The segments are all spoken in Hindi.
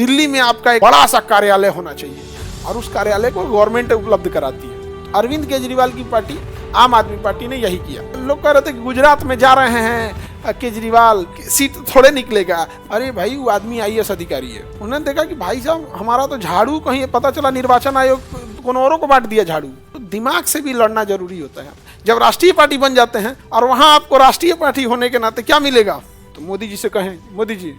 दिल्ली में आपका एक बड़ा सा कार्यालय होना चाहिए और उस कार्यालय को गवर्नमेंट उपलब्ध कराती है। अरविंद केजरीवाल की पार्टी आम आदमी पार्टी ने यही किया। लोग कह रहे थे कि गुजरात में जा रहे हैं केजरीवाल, सीट थोड़े निकलेगा। अरे भाई, वो आदमी आईएएस अधिकारी है। उन्होंने देखा कि भाई साहब हमारा तो झाड़ू कहीं, पता चला निर्वाचन आयोग को औरों को बांट दिया झाड़ू। तो दिमाग से भी लड़ना जरूरी होता है। जब राष्ट्रीय पार्टी बन जाते हैं और वहां आपको राष्ट्रीय पार्टी होने के नाते क्या मिलेगा, तो मोदी जी से कहें, मोदी जी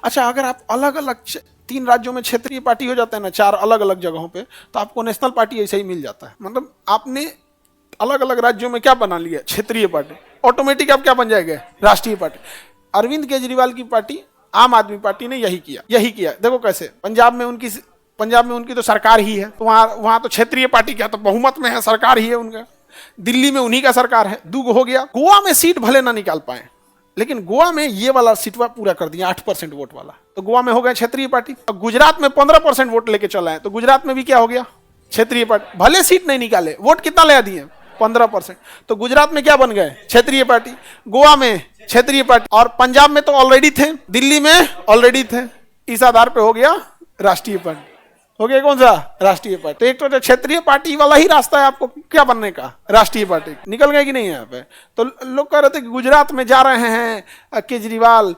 अच्छा, अगर आप अलग अलग 3 राज्यों में क्षेत्रीय पार्टी हो जाते हैं ना, 4 अलग अलग जगहों पे, तो आपको नेशनल पार्टी ऐसे ही मिल जाता है। मतलब आपने अलग अलग राज्यों में क्या बना लिया, क्षेत्रीय पार्टी, ऑटोमेटिक आप क्या बन जाएगा, राष्ट्रीय पार्टी। अरविंद केजरीवाल की पार्टी आम आदमी पार्टी ने यही किया। देखो कैसे, पंजाब में उनकी तो सरकार ही है, तो वहां तो क्षेत्रीय पार्टी क्या, तो बहुमत में है, सरकार ही है उनका। दिल्ली में उन्हीं का सरकार है, 2 हो गया। गोवा में सीट भले ना निकाल पाए, लेकिन गोवा में ये वाला सीटवा पूरा कर दिया, 8% वोट वाला, तो गोवा में हो गया क्षेत्रीय पार्टी। अब गुजरात में 15% वोट लेके चला है, तो गुजरात में भी क्या हो गया, क्षेत्रीय पार्टी। भले सीट नहीं निकाले, वोट कितना ले दिए, 15%, तो गुजरात में क्या बन गए, क्षेत्रीय पार्टी। गोवा में क्षेत्रीय पार्टी, और पंजाब में तो ऑलरेडी थे, दिल्ली में ऑलरेडी थे। इस आधार पे हो गया राष्ट्रीय पार्टी। हो गया कौन सा, राष्ट्रीय पार्टी। तो एक तो क्षेत्रीय पार्टी वाला ही रास्ता है आपको क्या बनने का, राष्ट्रीय पार्टी। निकल गए कि नहीं यहाँ पे। तो लोग कह रहे थे कि गुजरात में जा रहे हैं केजरीवाल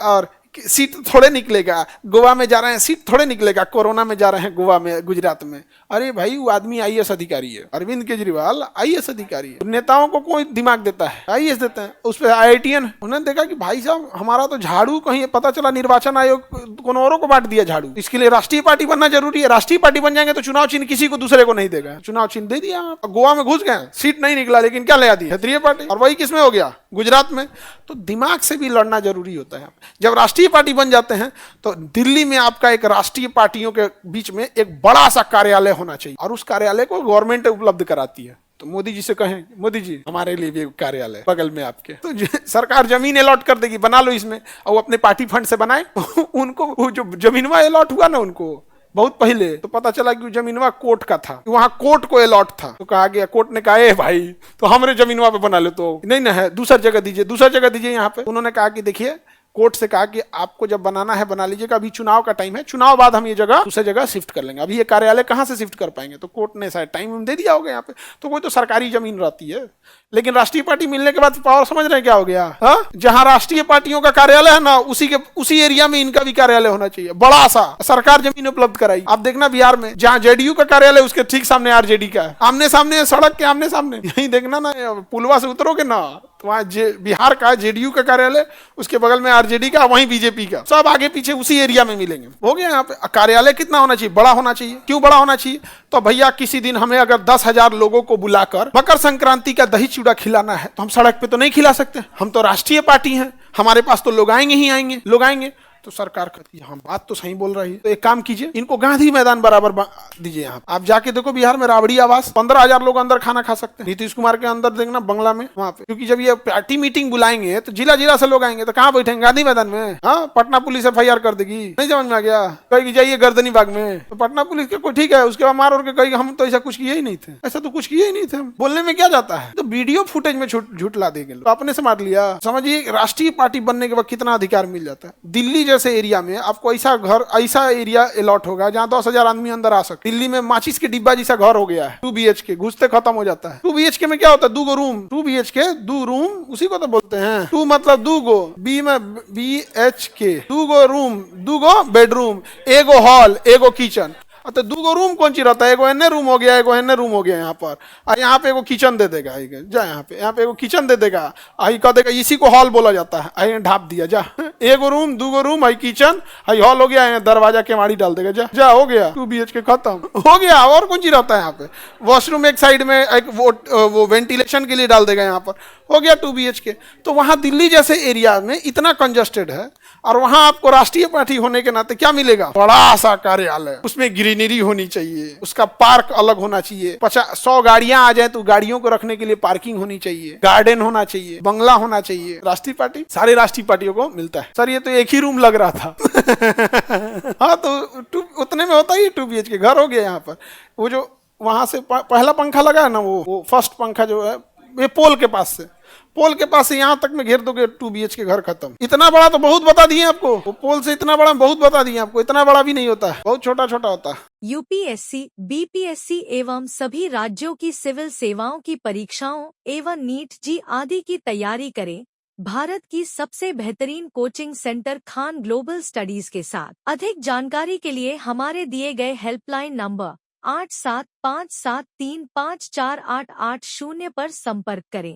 और सीट थोड़े निकलेगा, गोवा में जा रहे हैं सीट थोड़े निकलेगा, कोरोना में जा रहे हैं गोवा में, गुजरात में। अरे भाई, वो आदमी आईएएस अधिकारी है, अरविंद केजरीवाल आईएएस अधिकारी है। नेताओं को कोई दिमाग देता है, आईएएस देते हैं, उस पर आईआईटीएन। उन्होंने देखा कि भाई साहब हमारा तो झाड़ू कहीं, पता चला निर्वाचन आयोग को औरों को बांट दिया झाड़ू। इसके लिए राष्ट्रीय पार्टी बनना जरूरी है। राष्ट्रीय पार्टी बन जाएंगे तो चुनाव चिन्ह किसी को दूसरे को नहीं देगा। चुनाव चिन्ह दे दिया, गोवा में घुस गए, सीट नहीं निकला, लेकिन क्या ले दी, क्षेत्रीय पार्टी। और वही किसमें हो गया, गुजरात में। तो दिमाग से भी लड़ना जरूरी होता है। जब राष्ट्रीय पार्टी बन जाते हैं तो दिल्ली में आपका एक राष्ट्रीय पार्टियों के बीच में एक बड़ा सा कार्यालय होना चाहिए और उस कार्यालय को गवर्नमेंट उपलब्ध कराती है। तो मोदी जी से कहें, मोदी जी हमारे लिए भी एक कार्यालय बगल में आपके, तो सरकार जमीन अलॉट कर देगी, बना लो इसमें, और वो अपने पार्टी फंड से बनाए। उनको वो जो जमीनवा अलॉट हुआ ना उनको बहुत पहले, तो पता चला कि जमीनवा कोर्ट का था, वहां कोर्ट को अलॉट था। तो कहा गया, कोर्ट ने कहा, ए भाई तो हमरे जमीनवा पे बना ले, तो नहीं ना है, दूसरी जगह दीजिए यहाँ पे। उन्होंने कहा कि देखिए, कोर्ट से कहा कि आपको जब बनाना है बना लीजिएगा, अभी चुनाव का टाइम है, चुनाव बाद हम ये जगह दूसरी जगह शिफ्ट कर लेंगे, अभी ये कार्यालय कहां से शिफ्ट कर पाएंगे। तो कोर्ट ने शायद टाइम दे दिया होगा यहाँ पे। तो कोई तो सरकारी जमीन रहती है, लेकिन राष्ट्रीय पार्टी मिलने के बाद पावर समझ रहे हैं क्या हो गया, हाँ? जहां राष्ट्रीय पार्टियों का कार्यालय है ना, उसी एरिया में इनका भी कार्यालय होना चाहिए, बड़ा सा। सरकार जमीन उपलब्ध कराई। आप देखना बिहार में जहां जेडीयू का कार्यालय, उसके ठीक सामने आरजेडी का है, आमने सामने, सड़क के आमने सामने। यही देखना ना, पुलवा से उतरोगे ना, तो वहाँ बिहार का जेडीयू का कार्यालय, उसके बगल में आरजेडी का, वहीं बीजेपी का, सब आगे पीछे उसी एरिया में मिलेंगे। हो गया यहाँ पे। कार्यालय कितना होना चाहिए, बड़ा होना चाहिए। क्यों बड़ा होना चाहिए, तो भैया किसी दिन हमें अगर 10,000 लोगों को बुलाकर मकर संक्रांति का दही चूड़ा खिलाना है, तो हम सड़क पे तो नहीं खिला सकते, हम तो राष्ट्रीय पार्टी हैं, हमारे पास तो लोग आएंगे ही आएंगे, लोग आएंगे। तो सरकार कहती है, हाँ बात तो सही बोल रही है, तो एक काम कीजिए, इनको गांधी मैदान बराबर दीजिए। यहाँ आप जाके देखो, बिहार में राबड़ी आवास, 15,000 लोग अंदर खाना खा सकते हैं। नीतीश कुमार के अंदर देखना, बंगला में, वहाँ पे। क्योंकि जब ये पार्टी मीटिंग बुलाएंगे तो जिला से लोग आएंगे, तो कहाँ बैठेंगे, गांधी मैदान में। हाँ, पटना पुलिस FIR कर देगी, नहीं समझ में आ गया, कहेगी जाइए गर्दनी बाग में। तो पटना पुलिस के कोई ठीक है, उसके बाद मार और के कहेगी हम तो ऐसा कुछ किए ही नहीं थे, ऐसा तो कुछ किए ही नहीं थे। बोलने में क्या जाता है, तो वीडियो फुटेज में झूठ ला देंगे, तो अपने से मार लिया। समझिए, राष्ट्रीय पार्टी बनने के बाद कितना अधिकार मिल जाता है। दिल्ली जैसे एरिया में आपको ऐसा एरिया अलॉट होगा जहां 10,000 आदमी अंदर आ सकते। दिल्ली में माचिस के डिब्बा जैसा घर हो गया है, 2 BHK, घुसते खत्म हो जाता है। 2 BHK में क्या होता है, 2 रूम, 2 BHK 2 रूम, उसी को तो बोलते हैं। 2 मतलब 2, बी में BHK, 2 room, 2 bedroom, 1 hall, 1 kitchen. तो 2 रूम कौन सी रहता है, एगो एने रूम हो गया, एगो एने रूम हो गया यहाँ पर, और यहाँ पे एगो किचन दे देगा, जा यहाँ पे एगो किचन दे देगा, आई कह देगा, इसी को हॉल बोला जाता है, आई ढाप दिया, जा 1 रूम, 2 रूम, आई किचन, आई हॉल हो गया, दरवाजा केवाड़ी डाल देगा, जा हो गया, 2 BHK खत्म हो गया। और कौन सी रहता है यहाँ पे, वॉशरूम एक साइड में, एक वो वेंटिलेशन के लिए डाल देगा, यहाँ पर हो गया 2 BHK। तो वहां दिल्ली जैसे एरिया में इतना कंजस्टेड है, और वहां आपको राष्ट्रीय पार्टी होने के नाते क्या मिलेगा, बड़ा सा कार्यालय, उसमें ग्रीनरी होनी चाहिए, उसका पार्क अलग होना चाहिए, 100 गाड़ियां आ जाए तो गाड़ियों को रखने के लिए पार्किंग होनी चाहिए, गार्डन होना चाहिए, बंगला होना चाहिए। राष्ट्रीय पार्टी सारे राष्ट्रीय पार्टियों को मिलता है। है सर, ये तो एक ही रूम लग रहा था। हाँ तो उतने में होता ही 2 BHK घर हो गया यहाँ पर। वो जो वहां से पहला पंखा लगा है ना, वो फर्स्ट पंखा जो है, ये पोल के पास से यहाँ तक में घेर दोगे 2 BHK घर खत्म। इतना बड़ा तो बहुत बता दिए आपको, वो पोल से इतना बड़ा बहुत बता दिए आपको, इतना बड़ा भी नहीं होता है, बहुत छोटा छोटा होता है। यूपीएससी, बीपीएससी एवं सभी राज्यों की सिविल सेवाओं की परीक्षाओं एवं नीट जी आदि की तैयारी करें भारत की सबसे बेहतरीन coaching centre Khan global studies के साथ। अधिक जानकारी के लिए हमारे दिए गए हेल्पलाइन नंबर 8757354880 पर संपर्क करें।